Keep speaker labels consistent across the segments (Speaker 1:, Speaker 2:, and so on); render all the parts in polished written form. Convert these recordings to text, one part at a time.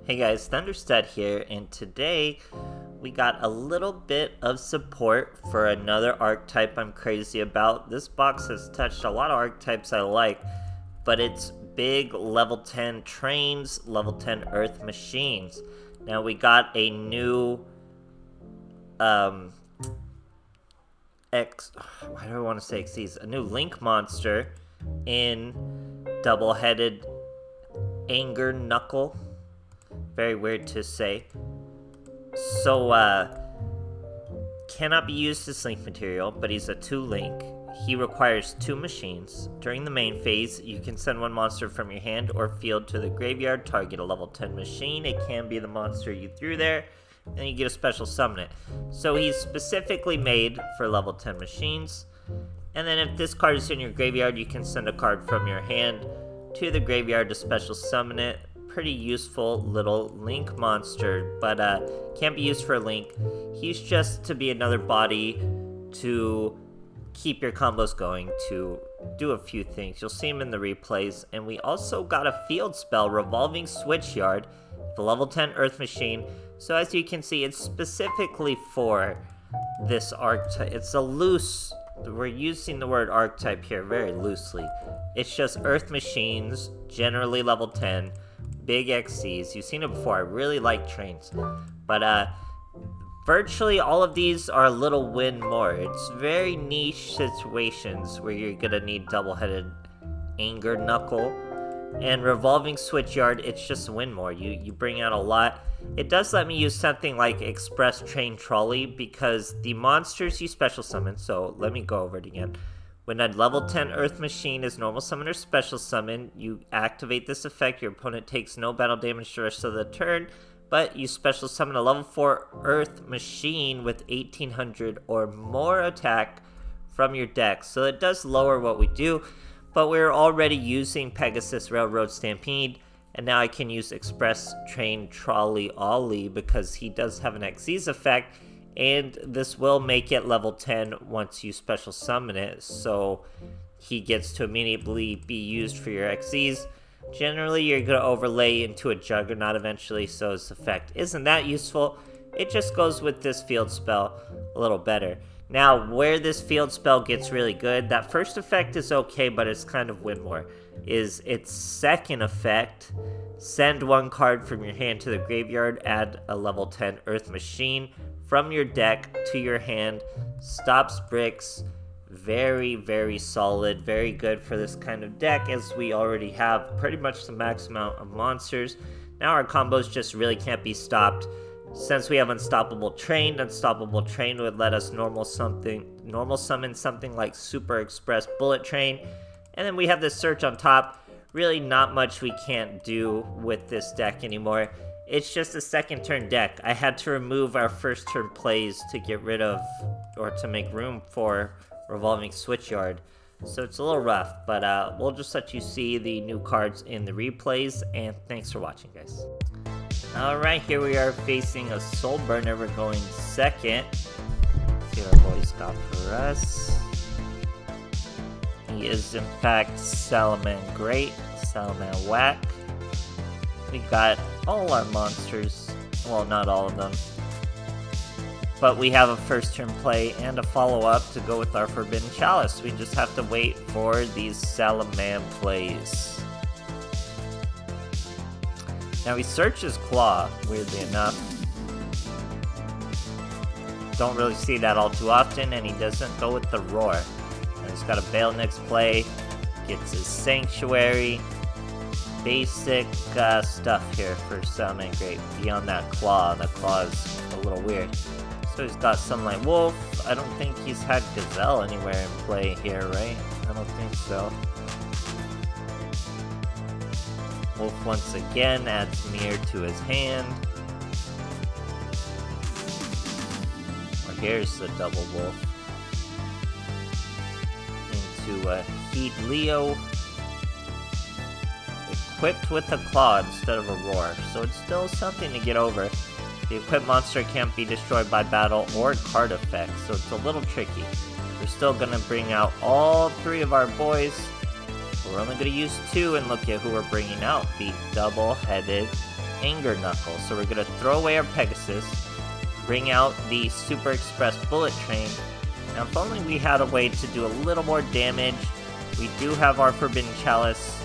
Speaker 1: Hey guys, THUNDERSTUD here, and today we got a little bit of support for another archetype I'm crazy about. This box has touched a lot of archetypes I like, but it's big level 10 trains, level 10 earth machines. Now we got a new why do I want to say XCs? A new Link monster in double-headed Anger Knuckle. Very weird to say. So, cannot be used as Link material, but he's a 2-Link. He requires 2 machines. During the main phase, you can send one monster from your hand or field to the graveyard, target a level 10 machine. It can be the monster you threw there, and you get a special summon it. So he's specifically made for level 10 machines. And then if this card is in your graveyard, you can send a card from your hand to the graveyard to special summon it. Pretty useful little Link monster, but can't be used for a Link. He's just to be another body to keep your combos going, to do a few things. You'll see him in the replays. And we also got a field spell, Revolving Switchhouse, the level 10 Earth Machine. So as you can see, it's specifically for this archetype. It's a loose, we're using the word archetype here very loosely. It's just Earth Machines, generally level 10, big XCs. You've seen it before. I really like trains. But virtually all of these are a little win more. It's very niche situations where you're gonna need double-headed Anger Knuckle. And Revolving Switchyard, it's just win more. You bring out a lot. It does let me use something like Express Train Trolley because the monsters you special summon, so let me go over it again. When a level 10 Earth Machine is normal summon or special summon, you activate this effect. Your opponent takes no battle damage the rest of the turn, but you special summon a level 4 Earth Machine with 1800 or more attack from your deck. So it does lower what we do, but we're already using Pegasus Railroad Stampede, and now I can use Express Train Trolley Ollie because he does have an Xyz effect. And this will make it level 10 once you special summon it, so he gets to immediately be used for your XCs. Generally, you're going to overlay into a Juggernaut eventually, so his effect isn't that useful. It just goes with this field spell a little better. Now, where this field spell gets really good, that first effect is okay, but it's kind of win more, is its second effect. Send one card from your hand to the graveyard, add a level 10 Earth Machine from your deck to your hand, stops bricks. Very, very solid, very good for this kind of deck, as we already have pretty much the max amount of monsters. Now our combos just really can't be stopped. Since we have Unstoppable Train would let us normal summon something like Super Express Bullet Train. And then we have this Search on top. Really not much we can't do with this deck anymore. It's just a second turn deck. I had to remove our first turn plays to get rid of, or to make room for Revolving Switchyard. So it's a little rough, but we'll just let you see the new cards in the replays, and thanks for watching, guys. Alright, here we are facing a Soul Burner. We're going second. Let's see what our boys got for us. He is, in fact, Salaman Great, Salaman Whack. We got all our monsters. Well, not all of them. But we have a first turn play and a follow-up to go with our Forbidden Chalice. We just have to wait for these Salaman plays. Now he searches Claw, weirdly enough. Don't really see that all too often, and he doesn't go with the Roar. And he's got a Bail next play, gets his Sanctuary. Basic stuff here for Salaman Great. Beyond that Claw, the Claw is a little weird. So he's got something like Wolf. I don't think he's had Gazelle anywhere in play here, right? I don't think so. Wolf once again adds Mirror to his hand. Or here's the double Wolf. Into a Heat Leo. Equipped with a Claw instead of a Roar, so it's still something to get over. The equipped monster can't be destroyed by battle or card effects, so it's a little tricky. We're still going to bring out all 3 of our boys. We're only going to use 2, and look at who we're bringing out. The double-headed Anger Knuckle. So we're gonna throw away our Pegasus, bring out the Super Express Bullet Train. Now if only we had a way to do a little more damage. We do have our Forbidden Chalice.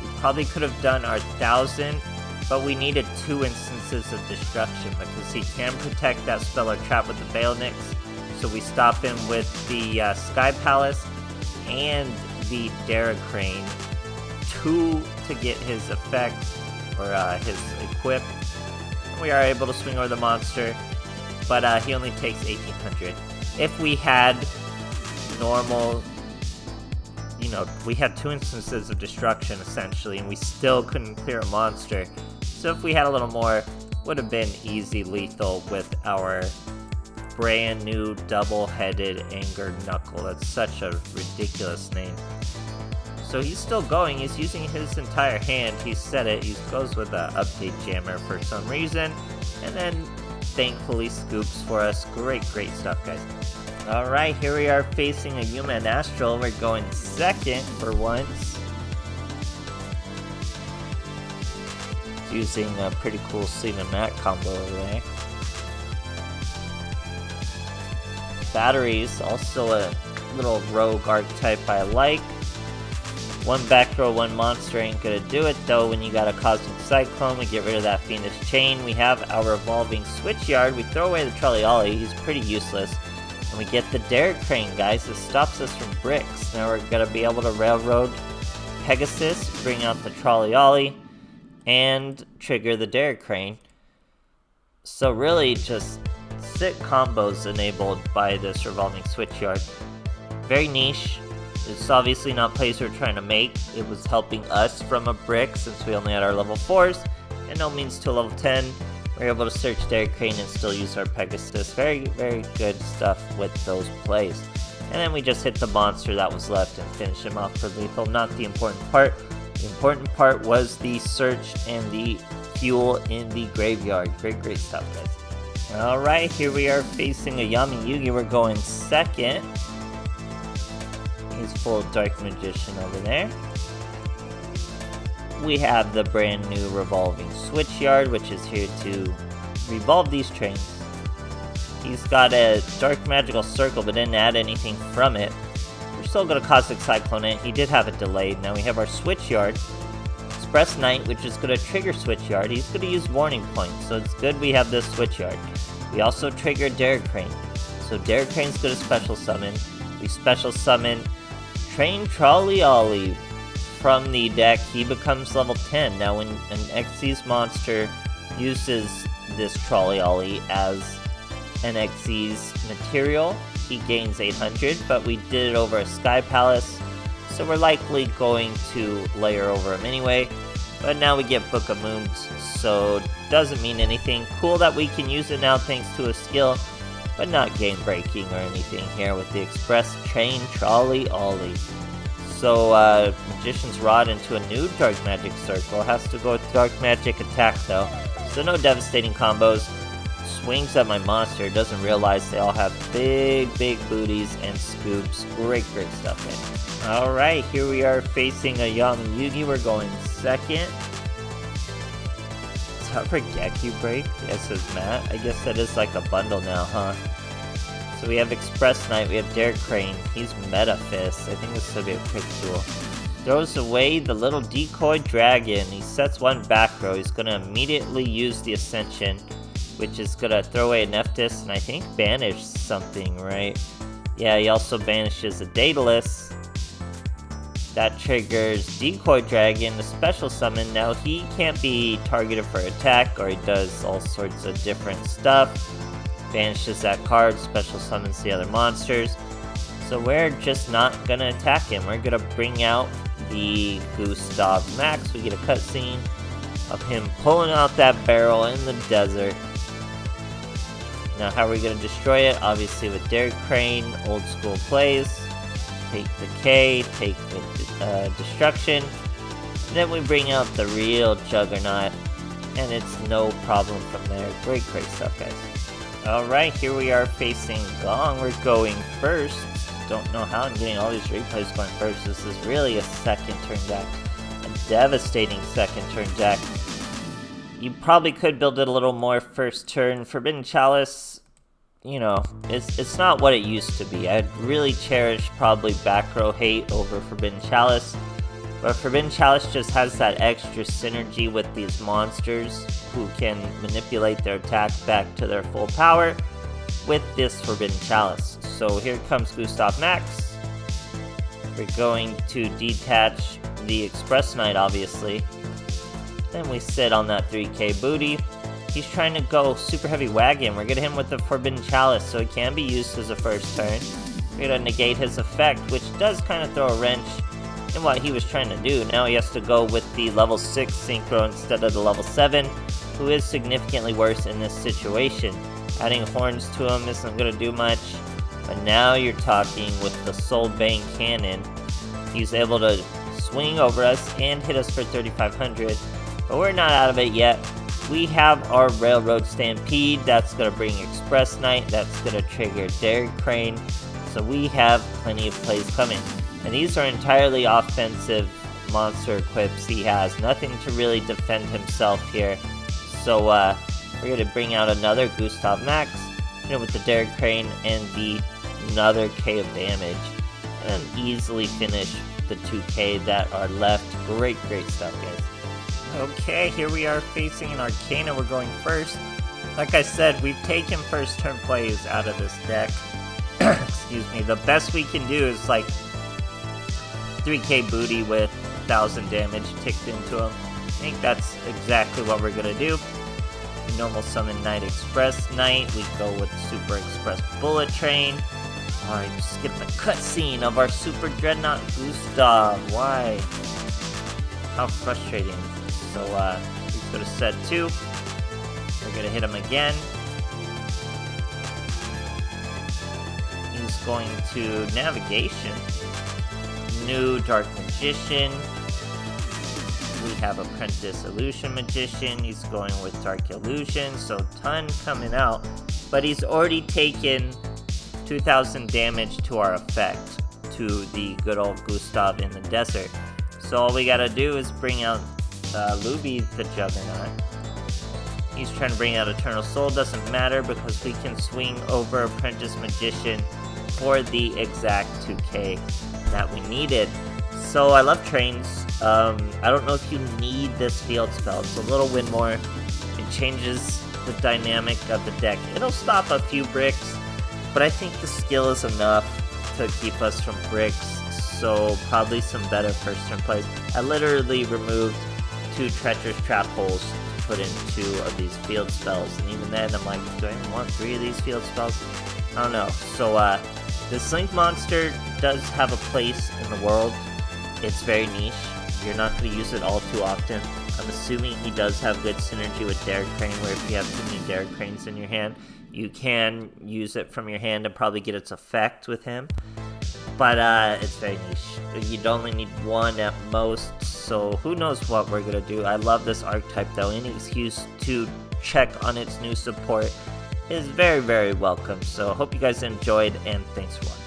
Speaker 1: We probably could have done our 1000, but we needed 2 instances of destruction because he can protect that spell or trap with the Bailnix. So we stop him with the Sky Palace and the Crane, 2 to get his effect, or his equip. We are able to swing over the monster, but he only takes 1800. If we had normal, we had 2 instances of destruction essentially, and we still couldn't clear a monster. So if we had a little more, would have been easy lethal with our brand new double-headed Anger Knuckle. That's such a ridiculous name. So he's still going, he's using his entire hand, he said it, he goes with an update jammer for some reason, and then thankfully scoops for us. Great stuff, guys. Alright, here we are facing a Yuma and Astral. We're going second for once. Using a pretty cool Sleeve and Mat combo over there. Batteries, also a little rogue archetype I like. 1 back row, 1 monster ain't gonna do it though. When you got a Cosmic Cyclone, we get rid of that Fiendish Chain. We have our Revolving Switchyard. We throw away the Trolley Ollie, he's pretty useless. And we get the Crane, guys. This stops us from bricks. Now we're gonna be able to Railroad Pegasus, bring out the Trolley Ollie, and trigger the Crane. So really just sick combos enabled by this Revolving Switchyard. Very niche. It's obviously not plays we're trying to make. It was helping us from a brick since we only had our level 4s, and no means to level 10. We're able to search Crane and still use our Pegasus. Very good stuff with those plays. And then we just hit the monster that was left and finish him off for lethal. Not the important part. The important part was the search and the fuel in the graveyard. Great stuff, guys. Alright, here we are facing a Yami Yugi. We're going second. He's full Dark Magician over there. We have the brand new Revolving Switchyard, which is here to revolve these trains. He's got a Dark Magical Circle, but didn't add anything from it. We're still going to Cosmic Cyclone it. He did have it delayed. Now we have our Switchyard. Express Knight, which is going to trigger Switchyard. He's going to use Warning Point, so it's good we have this Switchyard. We also trigger Crane. So Crane's going to special summon. We special summon Train Trolley Ollie from the deck. He becomes level 10. Now when an Xyz monster uses this Trolley Ollie as an Xyz material, he gains 800, but we did it over a Sky Palace, so we're likely going to layer over him anyway. But now we get Book of Moons, so doesn't mean anything. Cool that we can use it now thanks to a skill, but not game breaking or anything here with the Express Train Trolley Ollie. So Magician's Rod into a new Dark Magic Circle. Has to go with Dark Magic Attack though, so no devastating combos. Swings at my monster, doesn't realize they all have big booties and scoops. Great stuff, man. Alright, here we are facing a Yami Yugi. We're going second. Is that for Geku Break? Yes, says Matt. I guess that is like a bundle now, huh? So we have Express Knight, we have Crane. He's Meta Fist. I think this will be a quick duel. Throws away the little decoy dragon. He sets 1 back row. He's gonna immediately use the Ascension, which is gonna throw away a Nephthys and I think banish something, right? Yeah, he also banishes a Daedalus. That triggers Decoy Dragon, a special summon. Now he can't be targeted for attack, or he does all sorts of different stuff. Banishes that card, special summons the other monsters. So we're just not gonna attack him. We're gonna bring out the Gustav Max. We get a cutscene of him pulling out that barrel in the desert. Now how are we gonna destroy it? Obviously with Crane, old school plays. Take the K, take the destruction. And then we bring out the real Juggernaut, and it's no problem from there. Great stuff, guys. Alright, here we are facing Gong. We're going first. Don't know how I'm getting all these replays going first. This is really a second turn deck. A devastating second turn deck. You probably could build it a little more first turn. Forbidden Chalice, you know, it's not what it used to be. I'd really cherish probably back row hate over Forbidden Chalice. But Forbidden Chalice just has that extra synergy with these monsters who can manipulate their attack back to their full power with this Forbidden Chalice. So here comes Gustav Max. We're going to detach the Express Knight, obviously. Then we sit on that 3k booty. He's trying to go super heavy wagon. We're gonna hit him with the Forbidden Chalice, so it can be used as a first turn. We're gonna negate his effect, which does kind of throw a wrench in what he was trying to do. Now he has to go with the level 6 Synchro instead of the level 7, who is significantly worse in this situation. Adding horns to him isn't gonna do much, but now you're talking with the Soul Bane Cannon. He's able to swing over us and hit us for 3,500, but we're not out of it yet. We have our Railroad Stampede, that's going to bring Express Knight, that's going to trigger Derrick Crane, so we have plenty of plays coming. And these are entirely offensive monster equips he has, nothing to really defend himself here. So we're going to bring out another Gustav Max, with the Derrick Crane and another K of damage, and easily finish the 2k that are left. Great stuff, guys. Okay, here we are facing an Arcana. We're going first. Like I said, we've taken first turn plays out of this deck. Excuse me. The best we can do is like 3k booty with 1,000 damage ticked into him. I think that's exactly what we're gonna do. Normal summon Knight Express Knight. We go with Super Express Bullet Train. Alright, just skip the cutscene of our Super Dreadnought Gustav. Why? How frustrating. So, he's going to set 2. We're going to hit him again. He's going to Navigation. New Dark Magician. We have Apprentice Illusion Magician. He's going with Dark Illusion, so ton coming out. But he's already taken 2,000 damage to our effect, to the good old Gustav in the desert. So all we gotta do is bring out Luby the Juggernaut. He's trying to bring out Eternal Soul, doesn't matter because we can swing over Apprentice Magician for the exact 2k that we needed. So I love trains. I don't know if you need this field spell. It's a little win more. It changes the dynamic of the deck. It'll stop a few bricks, but I think the skill is enough to keep us from bricks. So probably some better first turn plays. I literally removed 2 Treacherous Trap Holes to put in 2 of these field spells, and even then I'm like, do I even want 3 of these field spells? I don't know. So this Link monster does have a place in the world. It's very niche. You're not going to use it all too often. I'm assuming he does have good synergy with Derrick Crane, where if you have too many Derrick Cranes in your hand, you can use it from your hand and probably get its effect with him. But it's very niche. You'd only need 1 at most, so who knows what we're going to do. I love this archetype though. Any excuse to check on its new support is very welcome. So hope you guys enjoyed, and thanks for watching.